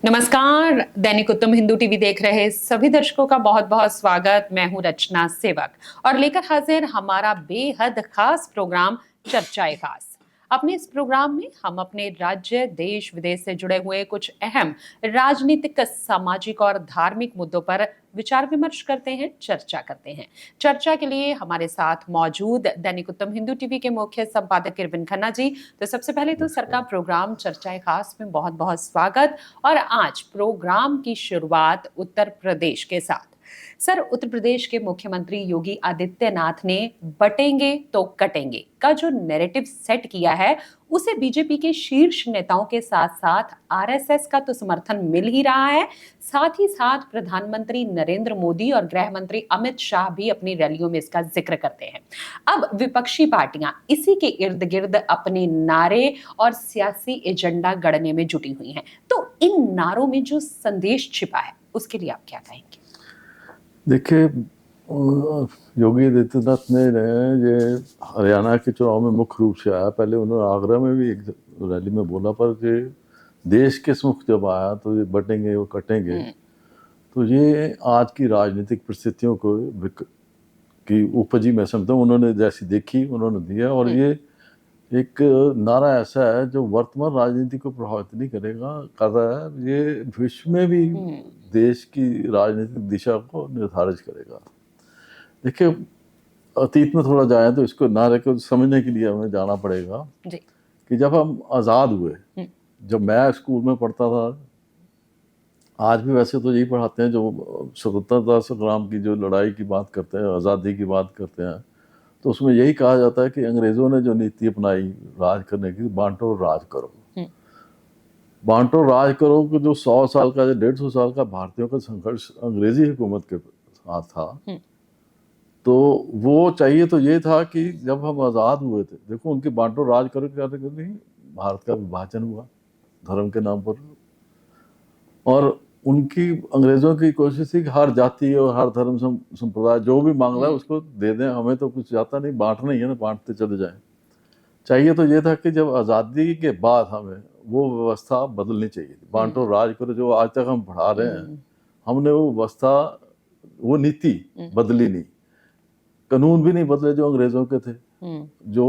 नमस्कार। दैनिक उत्तम हिंदू टीवी देख रहे सभी दर्शकों का बहुत बहुत स्वागत। मैं हूं रचना सेवक और लेकर हाजिर हमारा बेहद खास प्रोग्राम चर्चाए खास। अपने इस प्रोग्राम में हम अपने राज्य, देश, विदेश से जुड़े हुए कुछ अहम राजनीतिक, सामाजिक और धार्मिक मुद्दों पर विचार विमर्श करते हैं, चर्चा करते हैं। चर्चा के लिए हमारे साथ मौजूद दैनिक उत्तम हिंदू टीवी के मुख्य संपादक इरविन खन्ना जी। तो सबसे पहले तो सर का प्रोग्राम चर्चाए खास में बहुत बहुत स्वागत। और आज प्रोग्राम की शुरुआत उत्तर प्रदेश के साथ। सर, उत्तर प्रदेश के मुख्यमंत्री योगी आदित्यनाथ ने बटेंगे तो कटेंगे का जो नैरेटिव सेट किया है, उसे बीजेपी के शीर्ष नेताओं के साथ साथ आरएसएस का तो समर्थन मिल ही रहा है। साथ ही साथ प्रधानमंत्री नरेंद्र मोदी और गृह मंत्री अमित शाह भी अपनी रैलियों में इसका जिक्र करते हैं। अब विपक्षी पार्टियां इसी के इर्द गिर्द अपने नारे और सियासी एजेंडा गढ़ने में जुटी हुई हैं। तो इन नारों में जो संदेश छिपा है, उसके लिए आप क्या कहेंगे? देखिए, योगी आदित्यनाथ ने ये हरियाणा के चुनाव में मुख्य रूप से आया। पहले उन्होंने आगरा में भी एक रैली में बोला, पर कि देश के मुख जब आया तो ये बटेंगे वो कटेंगे। तो ये आज की राजनीतिक परिस्थितियों को की उपजी मैं समझता हूँ, उन्होंने जैसी देखी उन्होंने दिया। और ये एक नारा ऐसा है जो वर्तमान राजनीति को प्रभावित नहीं करेगा, कर रहा है, ये विश्व में भी देश की राजनीतिक दिशा को निर्धारित करेगा। देखिए, अतीत में थोड़ा जाए तो इसको नारे को समझने के लिए हमें जाना पड़ेगा जी। कि जब हम आज़ाद हुए, जब मैं स्कूल में पढ़ता था, आज भी वैसे तो यही पढ़ाते हैं, जो स्वतंत्रता संग्राम की जो लड़ाई की बात करते हैं, आज़ादी की बात करते हैं, तो उसमें यही कहा जाता है कि अंग्रेज़ों ने जो नीति अपनाई राज करने की, बांटो राज करो। बांटो राज करो कि जो 100 साल का, 150 साल का भारतीयों का संघर्ष अंग्रेजी हुकूमत के साथ था, तो वो चाहिए तो ये था कि जब हम आज़ाद हुए थे, देखो उनकी बांटो राज करो क्या नहीं, भारत का विभाजन हुआ धर्म के नाम पर। और उनकी अंग्रेज़ों की कोशिश थी कि हर जाति और हर धर्म संप्रदाय जो भी मांग रहा है उसको दे दें, हमें तो कुछ जाता नहीं, बांटना ही है ना, बांटते चले जाएं। चाहिए तो ये था कि जब आज़ादी के बाद हमें वो व्यवस्था बदलनी चाहिए थी, बांटो राज करो, जो आज तक हम पढ़ा रहे हैं। हमने वो व्यवस्था, वो नीति बदली नहीं, कानून भी नहीं बदले जो अंग्रेज़ों के थे, जो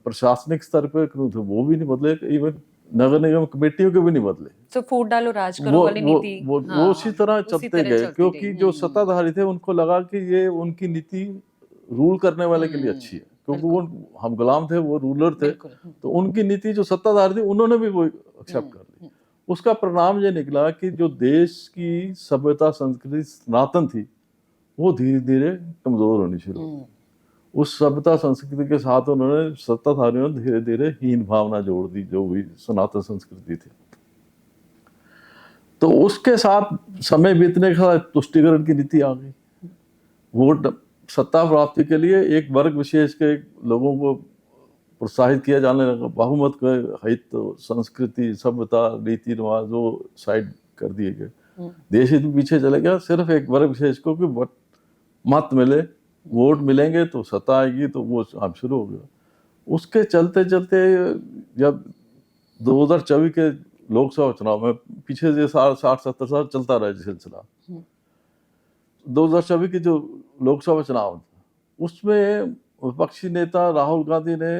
प्रशासनिक स्तर पे कानून थे वो भी नहीं बदले, इवन नगर निगम कमेटियों के भी नहीं बदले। तो फूट डालो राज करो वाली नीति वो उसी तरह चलते गए, क्योंकि जो सत्ताधारी थे उनको लगा कि ये उनकी नीति रूल करने वाले के लिए अच्छी है, क्योंकि वो हम गुलाम थे, वो रूलर थे, तो उनकी नीति जो सत्ताधारी थी उन्होंने भी वो एक्सेप्ट कर ली। उसका परिणाम ये निकला कि जो देश की सभ्यता संस्कृति सनातन थी वो धीरे धीरे कमजोर होनी शुरू हुई। उस सभ्यता संस्कृति के साथ उन्होंने, सत्ताधारियों ने धीरे धीरे हीन भावना जोड़ दी, जो भी सनातन संस्कृति थी। तो उसके साथ समय बीतने के साथ तुष्टिकरण की नीति आ गई। वोट सत्ता प्राप्ति के लिए एक वर्ग विशेष के लोगों को प्रोत्साहित किया जाने लगा, बहुमत के हित, संस्कृति, सभ्यता, रीति रिवाज वो साइड कर दिए गए, देश हित पीछे चले गया। सिर्फ एक वर्ग विशेष को कि मत मिले, वोट मिलेंगे तो सत्ता आएगी, तो वो अब शुरू हो गया। उसके चलते चलते जब 2024 के लोकसभा चुनाव में, पीछे से 60-70 साल चलता रहा सिलसिला, 2024 की जो लोकसभा चुनाव उसमें विपक्षी नेता राहुल गांधी ने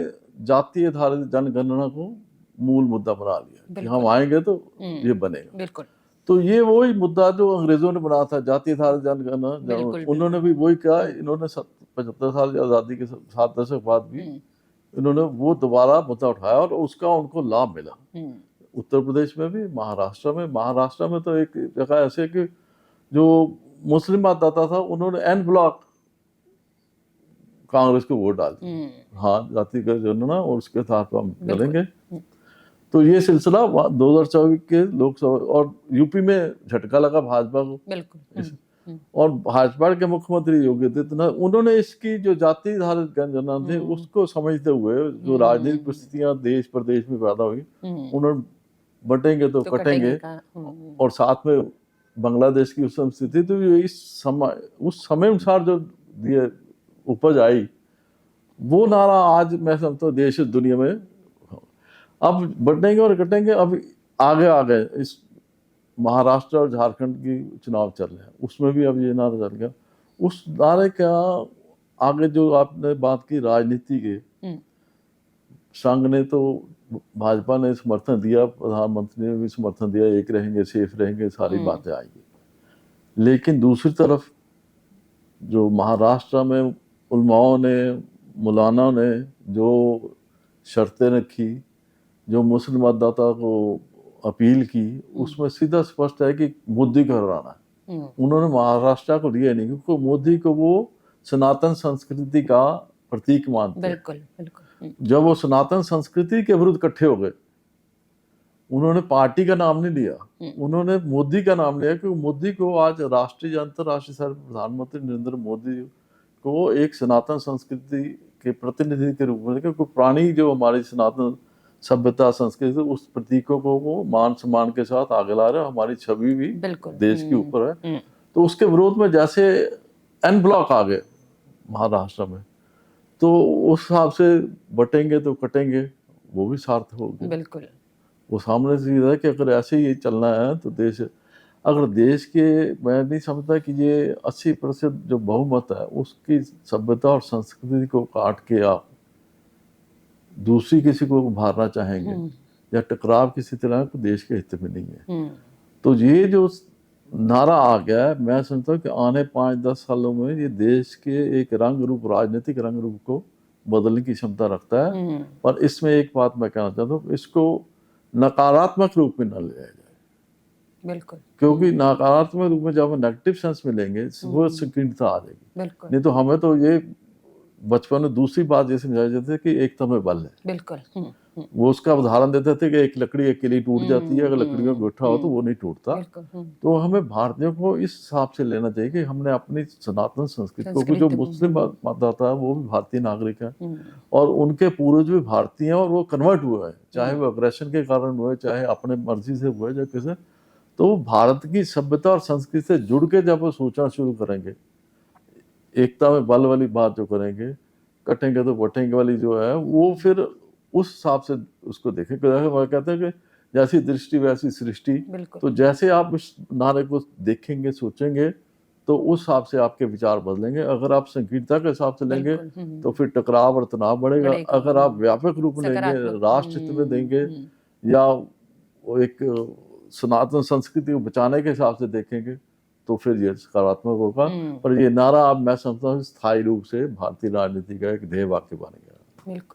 जातीय आधारित जनगणना को मूल मुद्दा बना लिया कि हम आएंगे तो ये बनेगा। बिल्कुल। तो ये वही मुद्दा जो अंग्रेजों ने बनाया था, जातीय आधारित जनगणना, उन्होंने भी वही कहा। इन्होंने 75 साल की आज़ादी के 7 दशक बाद भी इन्होंने वो दोबारा मुद्दा उठाया और उसका उनको लाभ मिला। उत्तर प्रदेश में भी, महाराष्ट्र में तो एक जगह ऐसे कि जो मुस्लिम मतदाता था उन्होंने एन ब्लॉक कांग्रेस को वोट डाल दिया। हाँ, जाति का जनगणना और उसके साथ हम करेंगे। तो ये सिलसिला 2024 के लोकसभा और यूपी में झटका लगा भाजपा को। बिल्कुल। और भाजपा के मुख्यमंत्री योगी आदित्यनाथ, उन्होंने इसकी जो जाति आधारित जनगणना थी उसको समझते हुए, जो राजनीतिक परिस्थितियां देश प्रदेश में पैदा हुई, उन्होंने बटेंगे तो कटेंगे, और साथ में बांग्लादेश की उस स्थिति, तो इस समय उस समय अनुसार जो दिए उपज आई, वो नारा आज मैं समझता हूँ देश दुनिया में अब बटेंगे और कटेंगे। अब आगे आ गए, इस महाराष्ट्र और झारखंड की चुनाव चल रहे हैं, उसमें भी अब ये नारा चल गया। उस नारे का आगे जो आपने बात की राजनीति के, संघ ने तो, भाजपा ने समर्थन दिया, प्रधानमंत्री ने भी समर्थन दिया, एक रहेंगे सेफ रहेंगे, सारी बातें आएगी। लेकिन दूसरी तरफ जो महाराष्ट्र में उलमाओं ने, मौलाना ने जो शर्तें रखी, जो मुस्लिम मतदाता को अपील की, उसमें सीधा स्पष्ट है कि मोदी को हराना है। उन्होंने महाराष्ट्र को लिया नहीं, क्योंकि मोदी को वो सनातन संस्कृति का प्रतीक मानते हैं। बिल्कुल बिल्कुल। जब वो सनातन संस्कृति के विरुद्ध इकट्ठे हो गए, उन्होंने पार्टी का नाम नहीं लिया, उन्होंने मोदी का नाम लिया, क्योंकि मोदी को आज राष्ट्रीय अंतर्राष्ट्रीय स्तर पर प्रधानमंत्री नरेंद्र मोदी को एक सनातन संस्कृति के प्रतिनिधि के रूप में, क्योंकि पुरानी जो हमारी सनातन सभ्यता संस्कृति, उस प्रतीकों को वो मान सम्मान के साथ आगे ला रहे हैं। हमारी छवि भी देश के ऊपर है। तो उसके विरोध में जैसे एन ब्लॉक आ गए महाराष्ट्र में, तो उस हिसाब से बटेंगे तो कटेंगे, वो भी सार्थक हो गए। बिल्कुल। वो सामने से है कि अगर ऐसे ही चलना है तो देश, अगर देश के, मैं नहीं समझता कि ये 80% जो बहुमत है उसकी सभ्यता और संस्कृति को काट के आप दूसरी किसी को उभारना चाहेंगे या टकराव किसी तरह, तो देश के हित में नहीं है। तो ये जो नारा आ गया है, मैं समझता हूँ कि आने 5-10 सालों में ये देश के एक रंग रूप, राजनीतिक रंग रूप को बदलने की क्षमता रखता है। पर इसमें एक बात मैं कहना चाहता हूँ, इसको नकारात्मक रूप में न लिया जाए। बिल्कुल। क्योंकि नकारात्मक रूप में जब हम नेगेटिव सेंस में लेंगे, वो संकीर्णता आ जाएगी। बिल्कुल। नहीं तो हमें तो ये बचपन में दूसरी बात ये समझाई जाती है कि एकता में बल है। बिल्कुल। वो उसका उदाहरण देते थे कि एक लकड़ी अकेली टूट जाती है, अगर लकड़ी में गुठा हो तो वो नहीं टूटता। तो हमें भारतीयों को इस हिसाब से लेना चाहिए कि हमने अपनी सनातन संस्कृति को, जो मुस्लिम मतदाता है वो भी भारतीय नागरिक है और उनके पूर्वज भी भारतीय हैं और वो कन्वर्ट हुए हैं, चाहे वो अग्रेशन के कारण हुए, चाहे अपने मर्जी से हुए, या किसी। तो भारत की सभ्यता और संस्कृति से जुड़ के जब वो सोचना शुरू करेंगे, एकता में बल वाली बात जो करेंगे, कटेंगे तो बटेंगे वाली जो है, वो फिर उस हिसाब से उसको देखेंगे। वो कहते हैं कि जैसी दृष्टि वैसी सृष्टि। तो जैसे आप इस नारे को देखेंगे, सोचेंगे, तो उस हिसाब से आपके विचार बदलेंगे। अगर आप संकीर्णता के हिसाब से लेंगे तो फिर टकराव और तनाव बढ़ेगा। अगर आप व्यापक रूप में लेंगे, राष्ट्र हित में देंगे, या एक सनातन संस्कृति को बचाने के हिसाब से देखेंगे, तो फिर ये सकारात्मक होगा। पर ये नारा अब मैं समझता हूँ स्थायी रूप से भारतीय राजनीति का एक ध्येय वाक्य बन गया। बिल्कुल।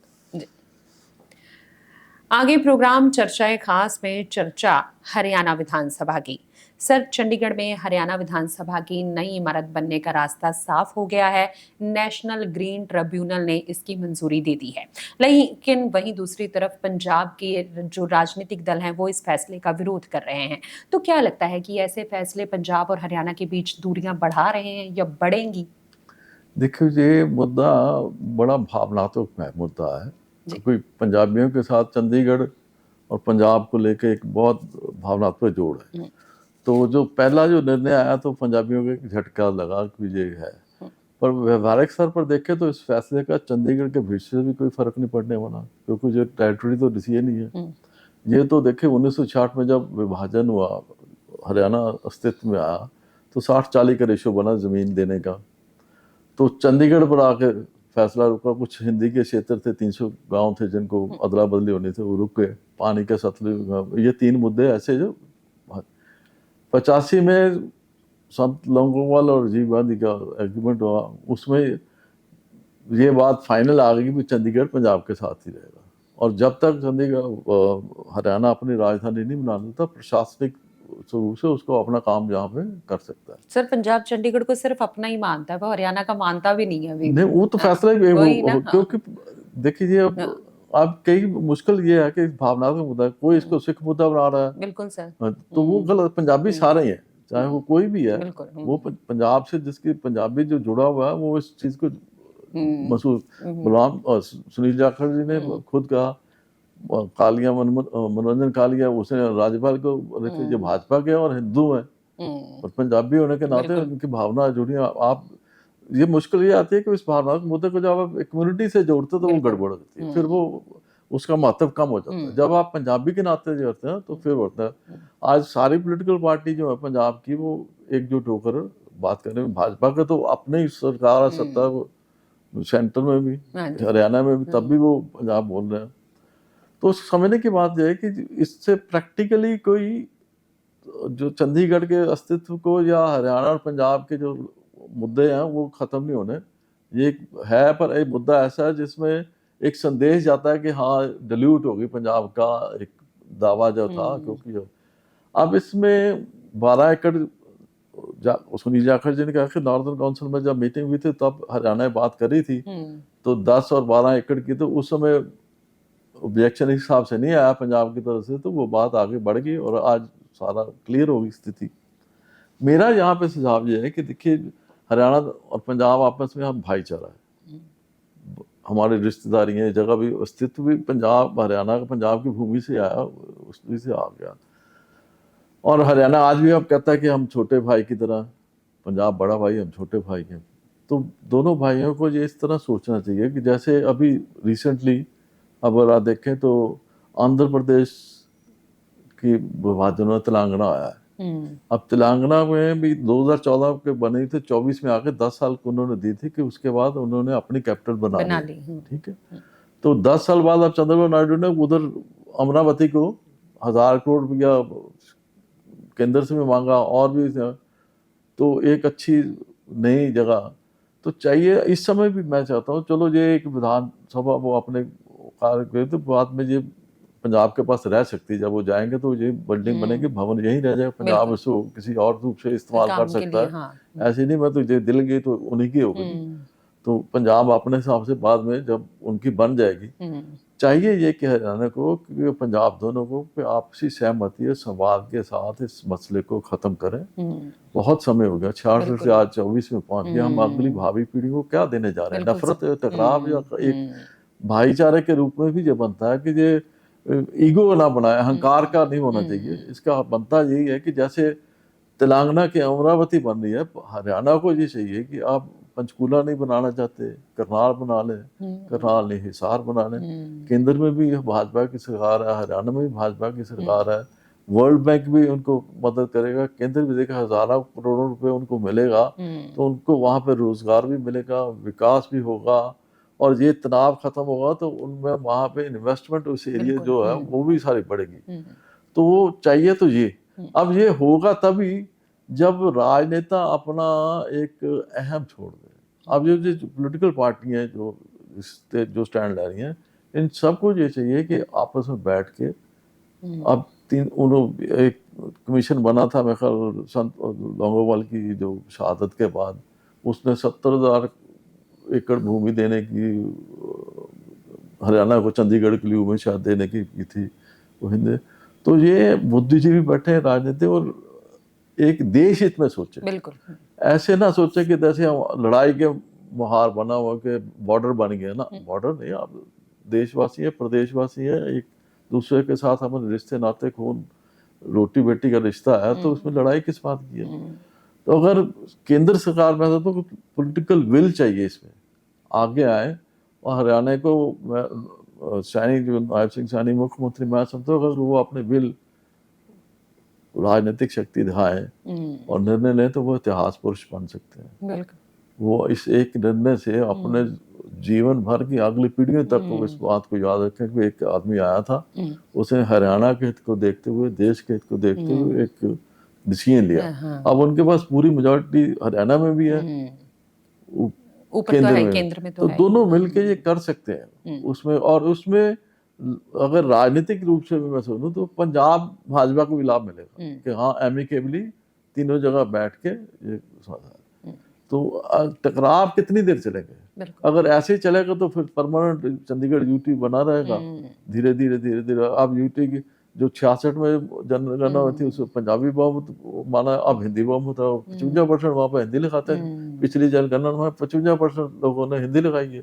आगे प्रोग्राम चर्चाएं खास में चर्चा हरियाणा विधानसभा की। सर, चंडीगढ़ में हरियाणा विधानसभा की नई इमारत बनने का रास्ता साफ हो गया है। नेशनल ग्रीन ट्रिब्यूनल ने इसकी मंजूरी दे दी है, लेकिन वहीं दूसरी तरफ पंजाब के जो राजनीतिक दल हैं वो इस फैसले का विरोध कर रहे हैं। तो क्या लगता है कि ऐसे फैसले पंजाब और हरियाणा के बीच दूरियां बढ़ा रहे हैं या बढ़ेंगी? देखिए, ये मुद्दा बड़ा भावनात्मक मुद्दा है, क्योंकि पंजाबियों के साथ चंडीगढ़ और पंजाब को लेकर एक बहुत भावनात्मक जोड़ है। तो जो पहला जो निर्णय आया तो पंजाबियों को एक झटका लगा कि ये है, पर व्यवहारिक स्तर पर देखें तो इस फैसले का चंडीगढ़ के भविष्य से भी कोई फर्क नहीं पड़ने वाला, क्योंकि जो टेरिटरी तो डिसीजन ही है। ये तो देखिए 1960 में जब विभाजन हुआ, हरियाणा अस्तित्व में आया, तो 60-40 का रेशो बना जमीन देने का। तो चंडीगढ़ पर आके फैसला रुका। कुछ हिंदी के क्षेत्र थे, 300 गांव थे जिनको अदला बदली होनी थी, वो रुक गए। पानी के सतलुज, ये 3 मुद्दे ऐसे जो 85 में संत लोंगोवाल और राजीव गांधी का एग्रीमेंट हुआ, उसमें ये बात फाइनल आ गई कि चंडीगढ़ पंजाब के साथ ही रहेगा। और जब तक चंडीगढ़ हरियाणा अपनी राजधानी नहीं बना लेता, प्रशासनिक रूप से उसको अपना काम यहाँ पे कर सकता है। सर, पंजाब चंडीगढ़ को सिर्फ अपना ही मानता है, वो हरियाणा का मानता भी नहीं है अभी। नहीं, वो तो फैसला क्योंकि देखिए अब कई मुश्किल ये है कि भावनात्मक मुद्दा, कोई इसको सिख मुद्दा बना रहा है। बिल्कुल सर। तो वो गलत। पंजाबी सारे ही है, चाहे वो कोई भी है, वो पंजाब से जिसकी पंजाबी जो जुड़ा हुआ है वो इस चीज को महसूस। गुलाम और सुनील जाखड़ जी ने खुद कहा, कालिया मनोरंजन कालिया, उसने राज्यपाल को लिखे जो भाजपा के और हिंदू हैं और पंजाबी होने के नाते उनकी भावना जुड़ी। आप ये मुश्किल ये आती है कि इस भावनात्मक मुद्दे को जब आप कम्युनिटी से जोड़ते तो वो गड़बड़ होती है, फिर वो उसका महत्व कम हो जाता है। जब आप पंजाबी के नाते करते हैं तो फिर होता है। आज सारी पॉलिटिकल पार्टी जो है पंजाब की वो एकजुट होकर बात कर रहे हैं। भाजपा का तो अपने ही सरकार सत्ता सेंटर में भी, हरियाणा में भी, तब भी वो पंजाब बोल रहे हैं। तो समझने की बात यह है कि इससे प्रैक्टिकली कोई जो चंडीगढ़ के अस्तित्व को या हरियाणा और पंजाब के जो मुद्दे हैं वो खत्म नहीं होने। ये है, पर एक मुद्दा ऐसा है जिसमें एक संदेश जाता है कि हाँ डिल्यूट होगी पंजाब का एक दावा जो था, क्योंकि जो अब इसमें 12 एकड़ सुनील जाखड़ जी ने कहा कि नॉर्दर्न काउंसिल में जब मीटिंग हुई थी तब हरियाणा ने बात करी थी, तो 10 और 12 एकड़ की, तो उस समय ऑब्जेक्शन इस हिसाब से नहीं आया पंजाब की तरफ से, तो वो बात आगे बढ़ गई और आज सारा क्लियर होगी स्थिति। मेरा यहाँ पे सुझाव ये है कि देखिए हरियाणा और पंजाब आपस में हम भाईचारा है, हमारी रिश्तेदारी है, जगह भी, अस्तित्व भी पंजाब हरियाणा का पंजाब की भूमि से आया, उसी से आ गया। और हरियाणा आज भी अब कहता है कि हम छोटे भाई की तरह, पंजाब बड़ा भाई, हम छोटे भाई हैं। तो दोनों भाइयों को ये इस तरह सोचना चाहिए कि जैसे अभी रिसेंटली अगर आप देखें तो आंध्र प्रदेश की विभाजन में तेलंगाना आया है। अब तेलंगाना में भी 2014 के बने थे, 24 में आके 10 साल को उन्होंने दी थी कि उसके बाद उन्होंने अपनी कैपिटल बना ली। ठीक है, तो 10 साल बाद अब चंद्रबाबू नायडू ने उधर अमरावती को 1000 करोड़ रुपया केंद्र से भी मांगा और भी, तो एक अच्छी नई जगह तो चाहिए। इस समय भी मैं चाहता हूँ चलो ये एक विधानसभा वो अपने कार्य करे, तो बाद में ये पंजाब के पास रह सकती है, जब वो जाएंगे तो ये बिल्डिंग बनेगी, भवन यही रह जाएगा, पंजाब इसको किसी और रूप से इस्तेमाल कर सकता है। हाँ। ऐसे नहीं मैं तो ये दिल गई तो उन्हीं की होगी, तो पंजाब अपने हिसाब से बाद में जब उनकी बन जाएगी, चाहिए ये कि हरियाणा को कि पंजाब दोनों को आपसी सहमति और संवाद के साथ इस मसले को खत्म करें। बहुत समय हो गया, 66 से आज 24 में पहुंच गया। हम अगली भावी पीढ़ी को क्या देने जा रहे हैं? नफरत, टकराव या एक भाईचारे के रूप में भी ये बनता है कि ये ईगो ना बनाए, अहंकार का नहीं होना चाहिए। इसका बनता यही है कि जैसे तेलंगाना की अमरावती बन रही है, हरियाणा को ये चाहिए कि आप पंचकूला नहीं बनाना चाहते, करनाल बना लें, करनाल नहीं हिसार बना लें। केंद्र में भी भाजपा की सरकार है, हरियाणा में भी भाजपा की सरकार है, वर्ल्ड बैंक भी उनको मदद करेगा, केंद्र भी देगा, हजारों करोड़ों रुपए उनको मिलेगा, तो उनको वहाँ पे रोजगार भी मिलेगा, विकास भी होगा और ये तनाव खत्म होगा, तो उनमें वहाँ पे इन्वेस्टमेंट उस एरिया जो है वो भी सारी बढ़ेगी। तो वो चाहिए, तो ये अब ये होगा तभी जब राजनेता अपना एक अहम छोड़ दे। अब जो पॉलिटिकल पार्टी हैं जो स्टैंड ले रही हैं, इन सबको ये चाहिए कि आपस में बैठ के, अब एक कमीशन बना था मेरे ख्याल संत लौंगोवाल की जो शहादत के बाद, उसने 70,000 एकड़ भूमि देने की हरियाणा को, चंडीगढ़ के लिए में शायद देने की थी वो हिंदे। तो ये बुद्धिजीवी बैठे हैं राजनीति और एक देश हित में सोचे, बिल्कुल ऐसे ना सोचे कि जैसे हम लड़ाई के मुहार बना हुआ के बॉर्डर बन गया ना, बॉर्डर नहीं, आप देशवासी है, प्रदेशवासी है, एक दूसरे के साथ हमारे रिश्ते नाते, खून रोटी बेटी का रिश्ता है, तो उसमें लड़ाई किस बात की है? तो अगर केंद्र सरकार में तो पॉलिटिकल विल चाहिए इसमें आगे आए। और हरियाणा को सैनी जो नायब सिंह सैनी मुख्यमंत्री, मैं समझता हूँ अगर वो अपने विल राजनीतिक शक्ति दिखाए और निर्णय लें तो वो इतिहास पुरुष बन सकते हैं। वो इस एक निर्णय से अपने जीवन भर की अगली पीढ़ियों तक को इस बात को याद रखें कि एक आदमी आया था, उसने हरियाणा के हित को देखते हुए, देश के हित को देखते हुए एक डिसीजन लिया। अब उनके पास पूरी मेजॉरिटी हरियाणा में भी है, केंद्र में तो दोनों मिलके ये कर सकते हैं उसमें। और उसमें अगर राजनीतिक रूप से भी मैं सोचूं तो पंजाब भाजपा को भी लाभ मिलेगा कि हाँ एमिकेबली तीनों जगह बैठ के ये तो टकराव कितनी देर चलेंगे? अगर ऐसे ही चलेगा तो फिर परमानेंट चंडीगढ़ यूटी बना रहेगा। धीरे धीरे धीरे धीरे अब यूटी की जो 66 में जनगणना हुई थी उसमें पंजाबी बहुमत माना, अब हिंदी बहुमत है, 55% वहाँ पर हिंदी लिखाते हैं। पिछली जनगणना में 55% लोगों ने हिंदी लिखाई है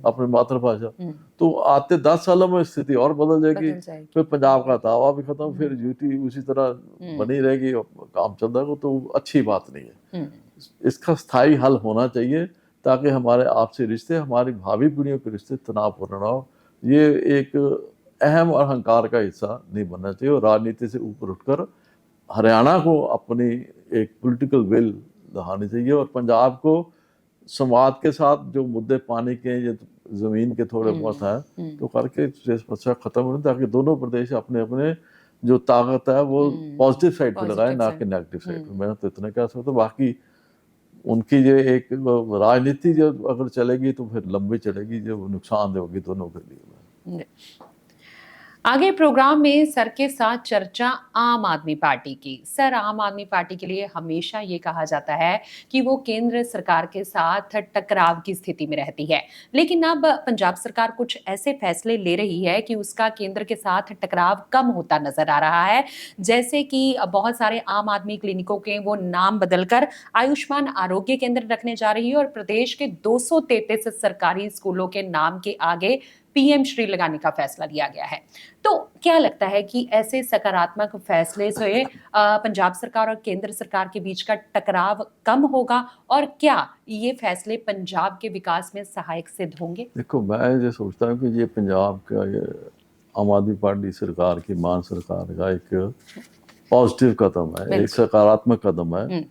अपनी मातृभाषा। तो आते 10 सालों में स्थिति और बदल जाएगी, फिर पंजाब का दावा भी खत्म, फिर यूटी उसी तरह बनी रहेगी, काम चल रहा है, तो अच्छी बात नहीं है। इसका स्थायी हल होना चाहिए ताकि हमारे आपसी रिश्ते, हमारी भावी पीढ़ियों के रिश्ते तनावपूर्ण ना हो। ये एक अहम और अहंकार का हिस्सा नहीं बनना चाहिए और राजनीति से ऊपर उठकर हरियाणा को अपनी एक पॉलिटिकल विल दिखानी चाहिए और पंजाब को समाज के साथ जो मुद्दे पानी के ये जमीन के थोड़े बहुत हैं तो करके समस्या खत्म हो ताकि दोनों प्रदेश अपने अपने जो ताकत है वो पॉजिटिव साइड पे लगाए ना कि नेगेटिव साइड पे। मैं तो इतना कह सकता हूँ। बाकी उनकी जो एक राजनीति जो अगर चलेगी तो फिर लंबी चलेगी, जो नुकसान होगी दोनों के लिए। आगे प्रोग्राम में सर के साथ चर्चा आम आदमी पार्टी की। सर, आम आदमी पार्टी के लिए हमेशा ये कहा जाता है कि वो केंद्र सरकार के साथ टकराव की स्थिति में रहती है, लेकिन अब पंजाब सरकार कुछ ऐसे फैसले ले रही है कि उसका केंद्र के साथ टकराव कम होता नजर आ रहा है। जैसे कि बहुत सारे आम आदमी क्लिनिकों के वो नाम बदलकर आयुष्मान आरोग्य केंद्र रखने जा रही है और प्रदेश के 233 सरकारी स्कूलों के नाम के आगे पीएम श्री लगाने का फैसला लिया गया है। तो क्या लगता है कि ऐसे सकारात्मक फैसले से पंजाब सरकार और केंद्र सरकार के बीच का टकराव कम होगा और क्या ये फैसले पंजाब के विकास में सहायक सिद्ध होंगे? देखो, मैं ये सोचता हूँ कि ये पंजाब का ये आम आदमी पार्टी सरकार की, मान सरकार का एक पॉजिटिव कदम है, एक सकारात्मक कदम है।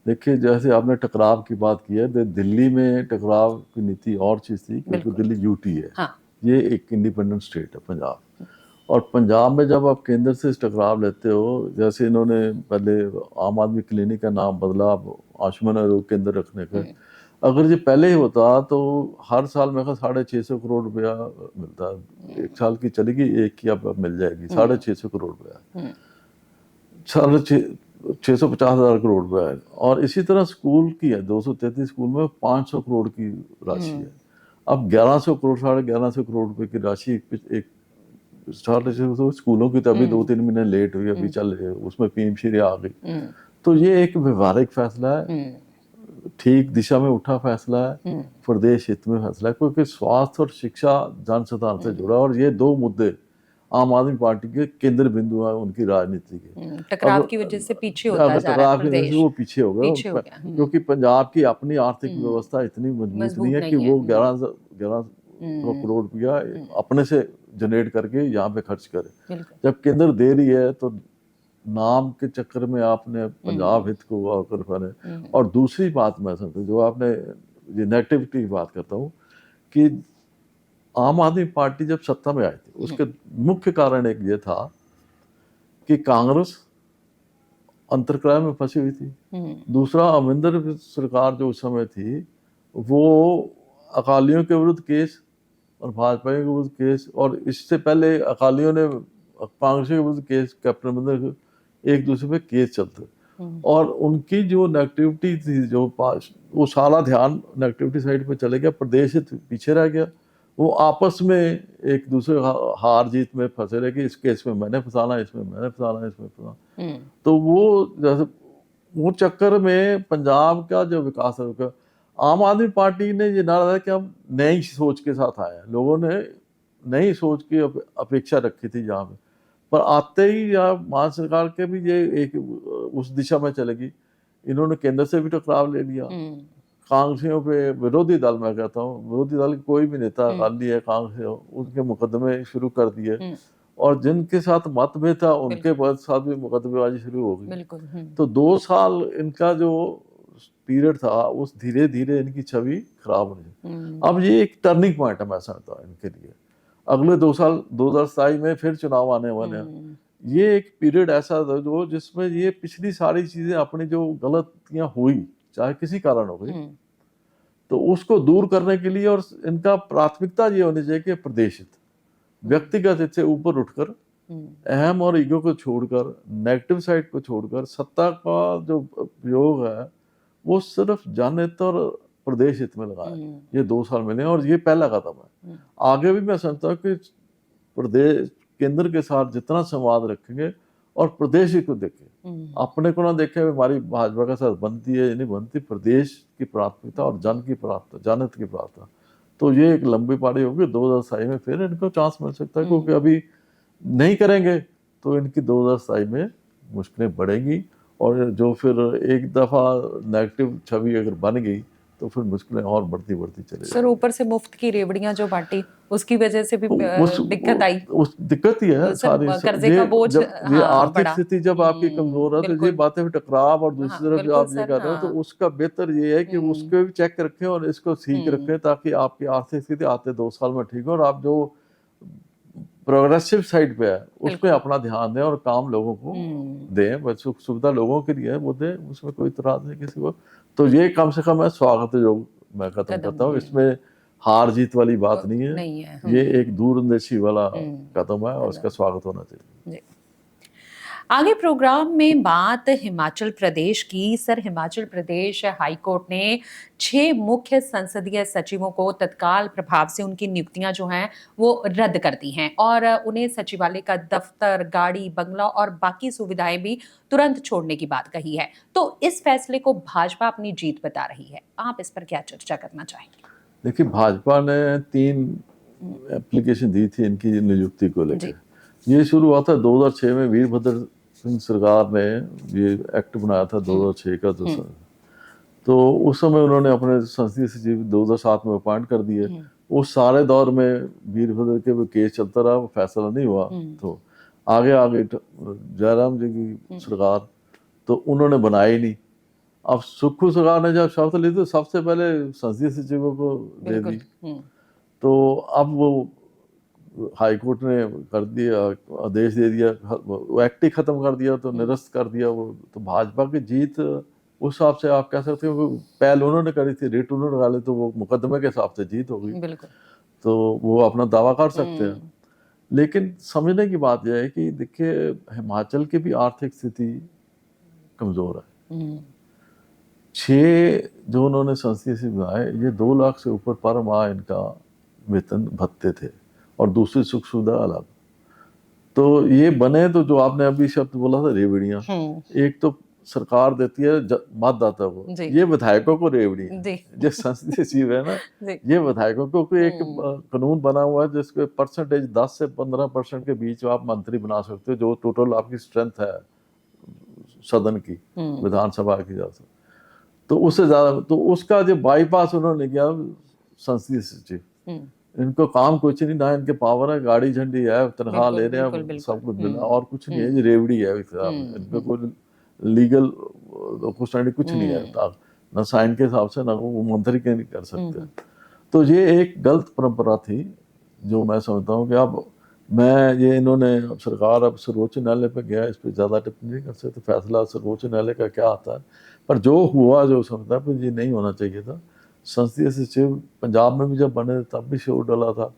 देखिए, जैसे आपने टकराव की बात की है, दिल्ली में टकराव की नीति और चीज थी क्योंकि दिल्ली यूटी है। हाँ। ये एक इंडिपेंडेंट स्टेट है पंजाब, और पंजाब में जब आप केंद्र से टकराव लेते हो, जैसे इन्होंने पहले आम आदमी क्लिनिक का नाम बदला आयुष्मान आरोग्य केंद्र रखने का, अगर ये पहले ही होता तो हर साल मेरे ख्याल 650 करोड़ रुपया मिलता। एक साल की चलेगी, एक की अब मिल जाएगी 650 करोड़ रुपया, 650,000 करोड़ रुपया है। और इसी तरह स्कूल की है, 233 स्कूल में 500 करोड़ की राशि है। अब 1100 करोड़, 1150 करोड़ रुपए की राशि एक स्कूलों की तो अभी 2-3 महीने लेट हुई, अभी चल रही है, उसमें पीएम श्री आ गई। तो ये एक व्यवहारिक फैसला है, ठीक दिशा में उठा फैसला है, प्रदेश हित में फैसला है, क्योंकि स्वास्थ्य और शिक्षा जन साधारण से जुड़ा, और ये दो मुद्दे आम आदमी पार्टी के केंद्र बिंदु है उनकी राजनीति के। टकराव की वजह से पीछे होता जा रहा है प्रदेश, वो पीछे हो गया क्योंकि पंजाब की अपनी आर्थिक व्यवस्था इतनी मजबूत नहीं है कि वो 11 करोड़ रुपया अपने से जनरेट करके यहाँ पे खर्च करे। जब केंद्र दे रही है तो नाम के चक्कर में आपने पंजाब हित को आकर फैले। और दूसरी बात मैं समझता हूँ, जो आपने ये नेगेटिविटी की बात करता हूँ, कि आम आदमी पार्टी जब सत्ता में आई थी उसके मुख्य कारण एक ये था कि कांग्रेस अंतर्कलह में फंसी हुई थी। दूसरा, अमरिंदर सरकार जो उस समय थी वो अकालियों के विरुद्ध केस और भाजपा के विरुद्ध केस, और इससे पहले अकालियों ने कांग्रेस के विरुद्ध केस, कैप्टन अमरिंदर एक दूसरे पे केस चलते, और उनकी जो नेगेटिविटी थी, जो वो सारा ध्यान नेगेटिविटी साइड पे चले गया, प्रदेश पीछे रह गया। वो आपस में एक दूसरे हार जीत में फंसे रहे कि इस केस में मैंने फंसाना, इसमें मैंने फंसाना, इसमें फंसाना। तो वो जैसे वो चक्कर में पंजाब का जो विकास है, आम आदमी पार्टी ने ये नारा है कि हम नई सोच के साथ आए हैं। लोगों ने नई सोच की अपेक्षा रखी थी यहाँ पे, पर आते ही या मान सरकार के भी ये एक उस दिशा में चलेगी। इन्होंने केंद्र से भी टकराव ले लिया, कांग्रेसियों पे, विरोधी दल, मैं कहता हूँ विरोधी दल कोई भी नेता अकाली है, कांग्रेस है, उनके मुकदमे शुरू कर दिए, और जिनके साथ मतभेद था उनके साथ भी मुकदमेबाजी शुरू हो गई। तो 2 साल इनका जो पीरियड था उस धीरे धीरे इनकी छवि खराब होनी। अब ये एक टर्निंग पॉइंट है मैं समझता हूँ इनके लिए। अगले 2 साल 2027 में फिर चुनाव आने वाले हैं। ये एक पीरियड ऐसा था जो जिसमें ये पिछली सारी चीजें अपनी जो गलतियां हुई, चाहे किसी कारण हो गई, तो उसको दूर करने के लिए, और इनका प्राथमिकता ये होनी चाहिए कि प्रदेश हित, व्यक्तिगत हित से ऊपर उठकर, अहम और ईगो को छोड़कर, नेगेटिव साइड को छोड़कर, सत्ता का जो प्रयोग है वो सिर्फ जनहित और प्रदेश हित में लगाए। ये 2 साल मिले और ये पहला कदम है। आगे भी मैं समझता हूँ कि प्रदेश केंद्र के साथ जितना संवाद रखेंगे और प्रदेश ही को देखें, अपने को ना देखें हमारी भाजपा के साथ बनती है नहीं बनती, प्रदेश की प्राथमिकता और जन की प्राथमिकता, जनहित की प्राथमिकता, तो ये एक लंबी पारी होगी। 2027 में फिर इनको चांस मिल सकता है, क्योंकि अभी नहीं करेंगे तो इनकी 2027 में मुश्किलें बढ़ेंगी, और जो फिर एक दफा नेगेटिव छवि अगर बन गई तो फिर मुश्किलें और बढ़ती बढ़ती चली सर ऊपर से मुफ्त की रेवड़ियां जो बांटी उसकी वजह से भी दिक्कत आई। उस दिक्कत ही है सर, सारी कर्जे ये का बोझ, जब ये हाँ, आर्थिक बढ़ा। स्थिति जब आपकी कमजोर है तो ये बिल्कुल। बातें भी टकराव और दूसरी हाँ, तरफ जो बिल्कुल आप ये सर, कर रहे हो तो हाँ। उसका बेहतर ये है कि उसको भी चेक रखें और इसको ठीक रखें ताकि आपकी आर्थिक स्थिति आते 2 साल में ठीक हो और आप जो प्रोग्रेसिव साइड पे है उस पे बिल्कुल। अपना ध्यान दें और काम लोगों को दें, बस सुख सुविधा लोगों के लिए है वो दें, उसमें कोई इतराज नहीं किसी को। तो ये कम से कम है स्वागत योग मैं खत्म करता हूँ, इसमें हार जीत वाली बात नहीं है, ये एक दूरंदेशी वाला कदम है और उसका स्वागत होना चाहिए। आगे प्रोग्राम में बात हिमाचल प्रदेश की। सर, हिमाचल प्रदेश हाईकोर्ट ने 6 मुख्य संसदीय सचिवों को तत्काल प्रभाव से उनकी नियुक्तियां जो हैं वो रद्द कर दी हैं और उन्हें सचिवालय का दफ्तर, गाड़ी, बंगला और बाकी सुविधाएं भी तुरंत छोड़ने की बात कही है। तो इस फैसले को भाजपा अपनी जीत बता रही है, आप इस पर क्या चर्चा करना चाहेंगे? देखिए, भाजपा ने 3 एप्लीकेशन दी थी इनकी नियुक्ति को लेकर। ये शुरू हुआ था 2006 में, वीरभद्र सिंह सरकार ने ये एक्ट बनाया था 2006 का। तो उस समय उन्होंने अपने संसदीय सचिव 2007 में अपॉइंट कर दिए। उस सारे दौर में वीरभद्र के भी केस चलता रहा, वो फैसला नहीं हुआ। तो आगे जयराम जी की सरकार, तो उन्होंने बनाया ही नहीं। अब सुक्खू सरकार ने जब शपथ ली तो सबसे पहले संसदीय सचिवों को दे दी। तो अब वो हाईकोर्ट ने कर दिया, आदेश दे दिया, वो एक्ट ही खत्म कर दिया, तो निरस्त कर दिया वो। तो भाजपा की जीत उस हिसाब से आप कह सकते हो, पहल उन्होंने करी थी, रिट उन्होंने डाले, तो वो मुकदमे के हिसाब से जीत हो गई। तो वो अपना दावा कर सकते हैं। लेकिन समझने की बात यह है कि देखिए, हिमाचल की भी आर्थिक स्थिति कमजोर है। 6 जो उन्होंने संसदीय से बनाए, ये 2 लाख से ऊपर पर माह इनका वेतन भत्ते थे और दूसरी सुख सुविधा अलग। तो ये बने तो जो आपने अभी शब्द बोला था रेवड़ियां, एक तो सरकार देती है मतदाता को, ये विधायकों को रेवड़ी है। जो संसदीय सचिव है ना, ये विधायकों को एक कानून बना हुआ है जिसके परसेंटेज 10 से 15% के बीच आप मंत्री बना सकते हो, जो टोटल आपकी स्ट्रेंथ है सदन की, विधानसभा की जा सकती। तो उससे ज्यादा, तो उसका जो बाईपास उन्होंने किया संसदीय सचिव, इनको काम कुछ नहीं, ना इनके पावर है, गाड़ी झंडी है, तनख्वाह ले रहे हैं, सब कुछ मिला और कुछ नहीं है, ये रेवड़ी है। इनका कोई लीगल कुछ नहीं है, ना साइन के हिसाब से, ना वो मंत्री के नहीं कर सकते। तो ये एक गलत परंपरा थी जो मैं समझता हूँ कि अब ये इन्होंने सरकार अब सर्वोच्च न्यायालय पे गया, इस पर ज़्यादा टिप्पणी नहीं कर सकते, फैसला सर्वोच्च न्यायालय का क्या आता है। पर जो हुआ, जो समझता है ये नहीं होना चाहिए था। संसदीय सचिव पंजाब में भी जब बने तब भी शोर डाला था,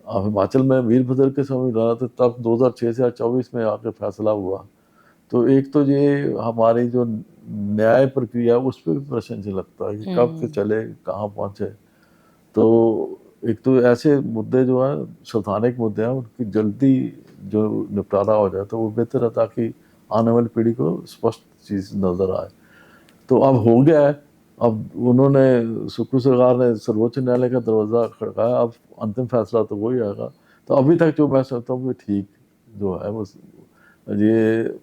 अब हिमाचल में वीरभद्र के समय डाला था, तब 2006 से 2024 में आकर फैसला हुआ। तो एक तो ये हमारी जो न्याय प्रक्रिया उस पर भी प्रश्न लगता है कि कब से चले, कहाँ पहुँचे। तो एक तो ऐसे मुद्दे जो है संवैधानिक मुद्दे हैं, उनकी जल्दी जो निपटारा हो जाए तो वो बेहतर है, ताकि आने वाली पीढ़ी को स्पष्ट चीज़ नज़र आए। तो अब हो गया है, अब उन्होंने, सुक्खू सरकार ने सर्वोच्च न्यायालय का दरवाज़ा खड़काया, अब अंतिम फैसला तो वही आएगा। तो अभी तक जो मैं समझता हूँ वो ठीक जो है, वो ये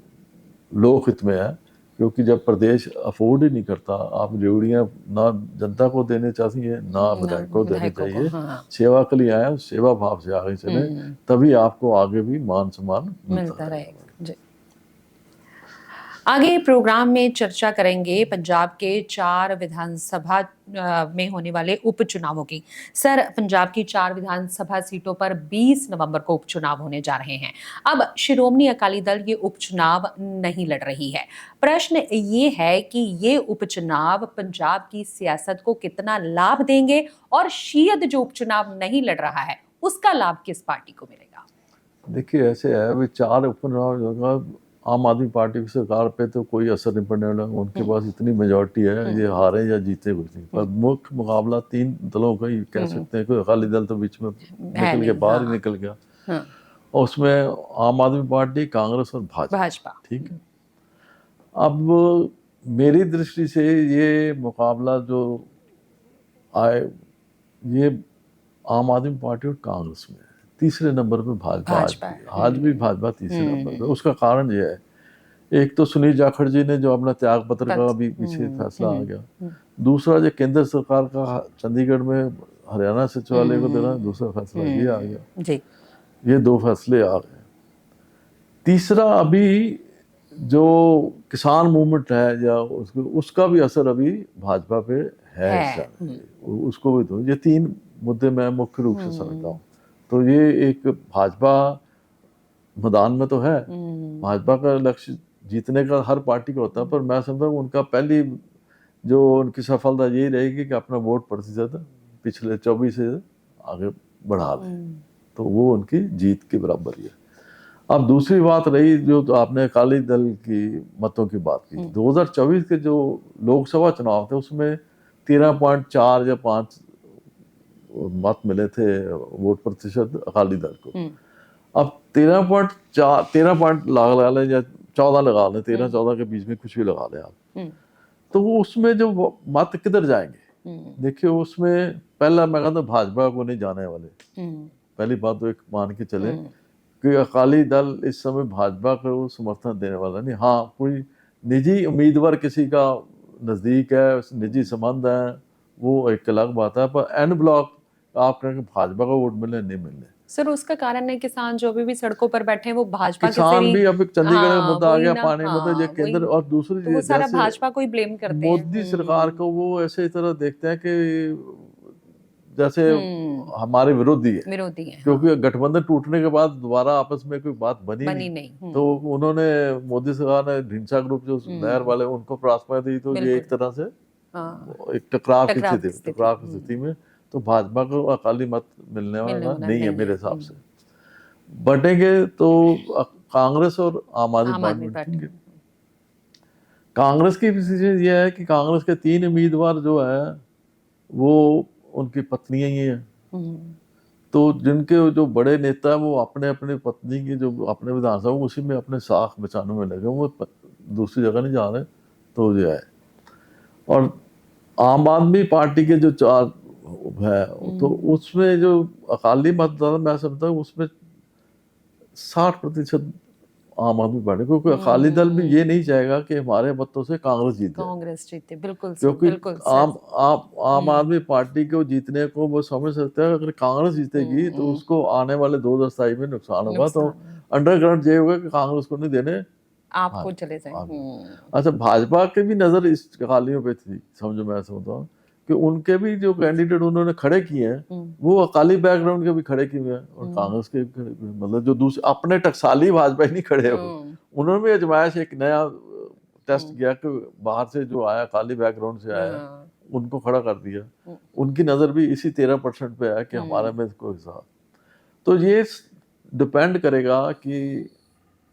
लोकहित में है, क्योंकि जब प्रदेश अफोर्ड ही नहीं करता, आप रेवड़ियाँ ना जनता को देने चाहिए, ना विधायक को देने चाहिए। सेवा के लिए आए, सेवा भाव से आगे चले, तभी आपको आगे भी मान सम्मान मिलता रहेगा। जी। आगे प्रोग्राम में चर्चा करेंगे पंजाब के 4 विधानसभा में होने वाले उपचुनावों की। सर, पंजाब की 4 विधानसभा सीटों पर 20 नवंबर को उपचुनाव होने जा रहे हैं। अब शिरोमणी अकाली दल ये उपचुनाव नहीं लड़ रही है। प्रश्न ये है कि ये उपचुनाव पंजाब की सियासत को कितना लाभ देंगे और शियद जो उपचुनाव नहीं लड़ रहा है उसका लाभ किस पार्टी को मिलेगा? देखिए, ऐसे है, वे 4 उपचुनाव आम आदमी पार्टी की सरकार पे तो कोई असर नहीं पड़ने वाला, उनके पास इतनी मेजॉरिटी है, ये हारे या जीते कुछ नहीं। पर मुख्य मुकाबला 3 दलों का ही कह सकते हैं, कोई अकाली दल तो बीच में निकल गया, बाहर ही निकल गया, और उसमें आम आदमी पार्टी, कांग्रेस और भाजपा। ठीक है। अब मेरी दृष्टि से ये मुकाबला जो आए, ये आम आदमी पार्टी और कांग्रेस में, तीसरे नंबर पे भाजपा। आज भी भाजपा तीसरे नंबर पे। उसका कारण ये है, एक तो सुनील जाखड़ जी ने जो अपना त्याग पत्र का भी पीछे फैसला आ गया, दूसरा जो केंद्र सरकार का चंडीगढ़ में हरियाणा सचिवालय को देना, दूसरा फैसला ये आ गया जी। ये 2 फैसले आ गए। तीसरा अभी जो किसान मूवमेंट है या उसका भी असर अभी भाजपा पे है इस समय। उसको भी तो ये 3 मुद्दे मैं मुख्य रूप से समझता हूँ। तो ये एक भाजपा मैदान में तो है, भाजपा का लक्ष्य जीतने का हर पार्टी का होता है, पर मैं समझता हूँ उनका पहली जो उनकी सफलता यही रहेगी कि अपना वोट प्रतिशत पिछले 24 से आगे बढ़ा लें, तो वो उनकी जीत के बराबर ही है। अब दूसरी बात रही जो तो आपने अकाली दल की मतों की बात की, 2024 के जो लोकसभा चुनाव थे उसमें 13.4 या 5 मत मिले थे वोट प्रतिशत अकाली दल को। अब 13 पॉइंट लगा लें या 14 लगा लें, 13-14 के बीच में कुछ भी लगा लें आप, तो वो उसमें जो मत किधर जाएंगे? देखिए उसमें पहला मैं कहता भाजपा को नहीं जाने वाले, पहली बात तो एक मान के चले कि अकाली दल इस समय भाजपा को समर्थन देने वाला नहीं। हाँ, कोई निजी उम्मीदवार किसी का नजदीक है, निजी संबंध है, वो एक अलग बात है, पर एन ब्लॉक आप कहेंगे भाजपा का वोट मिलने नहीं मिलने। सर उसका कारण है किसान जो अभी भी सड़कों पर बैठे हैं वो भाजपा किसान भी अब चंडीगढ़ का मुद्दा आ गया, पानी मुद्दा, ये केंद्र और दूसरी तो वो सारा भाजपा को ही ब्लेम करते हैं। मोदी सरकार को वो ऐसे तरह देखते हैं कि जैसे हमारे विरोधी है, क्योंकि गठबंधन टूटने के बाद दोबारा आपस में कोई बात बनी नहीं। तो उन्होंने मोदी सरकार ने ढींसा ग्रुप जो नहर वाले उनको प्राथमिकता दी, तो ये एक तरह से एक टकराव की स्थिति में तो भाजपा को अकाली मत मिलने वाला नहीं है मेरे हिसाब से। बटेंगे तो कांग्रेस और आम आदमी पार्टी। कांग्रेस की पोजीशन ये है कि कांग्रेस के 3 उम्मीदवार जो है वो उनकी पत्नियां ही हैं, तो जिनके जो बड़े नेता है वो अपने अपने पत्नी की जो अपने विधानसभा उसी में अपने साख बचाने में लगे, वो दूसरी जगह नहीं जा रहे, तो ये है। और आम आदमी पार्टी के जो 4 है तो उसमें जो अकाली मतदाता मैं समझता हूँ उसमें 60% आम आदमी पार्टी, क्योंकि अकाली दल भी ये नहीं चाहेगा कि हमारे मतों से कांग्रेस जीते। बिल्कुल, क्योंकि आम आदमी पार्टी को जीतने को वो समझ सकते हैं अगर कांग्रेस जीतेगी तो उसको आने वाले 2027 में नुकसान होगा, तो अंडरग्राउंड ये होगा कि कांग्रेस को नहीं देने, आपको चले जाए। अच्छा, भाजपा के भी नजर इस अकालियों पे थी, समझो मैं समझता हूँ कि उनके भी जो कैंडिडेट उन्होंने खड़े किए हैं वो अकाली बैकग्राउंड के भी खड़े किए हैं, और कांग्रेस के मतलब जो दूसरे अपने टकसाली भाजपा ही नहीं खड़े हो, उन्होंने भी अजमाइश एक नया टेस्ट किया कि बाहर से जो आया अकाली बैकग्राउंड से आया उनको खड़ा कर दिया। उनकी नजर भी इसी 13% पे है कि हमारा में कोई हिसाब, तो ये डिपेंड करेगा कि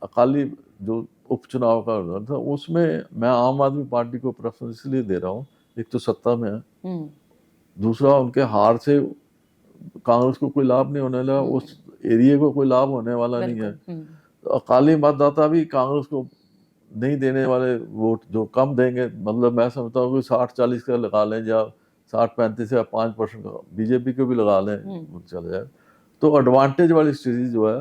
अकाली जो उपचुनाव का रिजल्ट था उसमें मैं आम आदमी पार्टी को प्रेफरेंस इसलिए दे रहा हूँ, एक तो सत्ता में है, दूसरा उनके हार से कांग्रेस को कोई लाभ नहीं होने वाला, उस एरिया को कोई लाभ होने वाला नहीं है। तो अकाली मतदाता भी कांग्रेस को नहीं देने वाले वोट जो कम देंगे, मतलब मैं समझता हूँ कि 60-40 का लगा लें या 60-35 या 5% का बीजेपी को भी लगा लें चले जाए, तो एडवांटेज वाली स्थिति जो है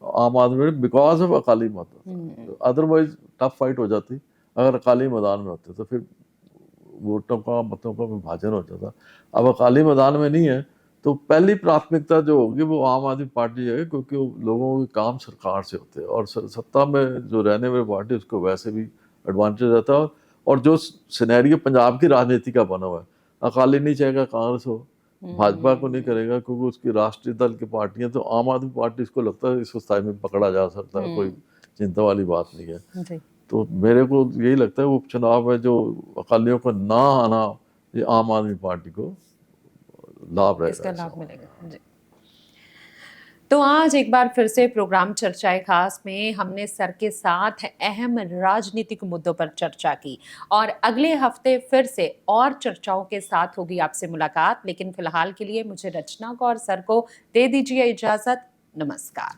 आम आदमी में बिकॉज ऑफ अकाली मत, अदरवाइज टफ फाइट हो जाती अगर अकाली मैदान में होते, तो फिर वोटों का मतों का विभाजन हो जाता। अब अकाली मैदान में नहीं है तो पहली प्राथमिकता जो होगी वो आम आदमी पार्टी है, क्योंकि लोगों के काम सरकार से होते हैं और सत्ता में जो रहने वाली पार्टी उसको वैसे भी एडवांटेज रहता है। और जो सिनेरियो पंजाब की राजनीति का बना हुआ है, अकाली नहीं चाहेगा कांग्रेस हो, भाजपा को नहीं करेगा क्योंकि उसकी राष्ट्रीय दल की पार्टियां, तो आम आदमी पार्टी इसको लगता है इसको स्थाई में पकड़ा जा सकता है, कोई चिंता वाली बात नहीं है। तो मेरे को यही लगता है उपचुनाव में जो अकालियों का ना आना ये आम आदमी पार्टी को लाभ रहेगा, इसका लाभ मिलेगा जी। तो आज एक बार फिर से प्रोग्राम चर्चाए खास में हमने सर के साथ अहम राजनीतिक मुद्दों पर चर्चा की और अगले हफ्ते फिर से और चर्चाओं के साथ होगी आपसे मुलाकात, लेकिन फिलहाल के लिए मुझे रचना को और सर को दे दीजिए इजाजत। नमस्कार।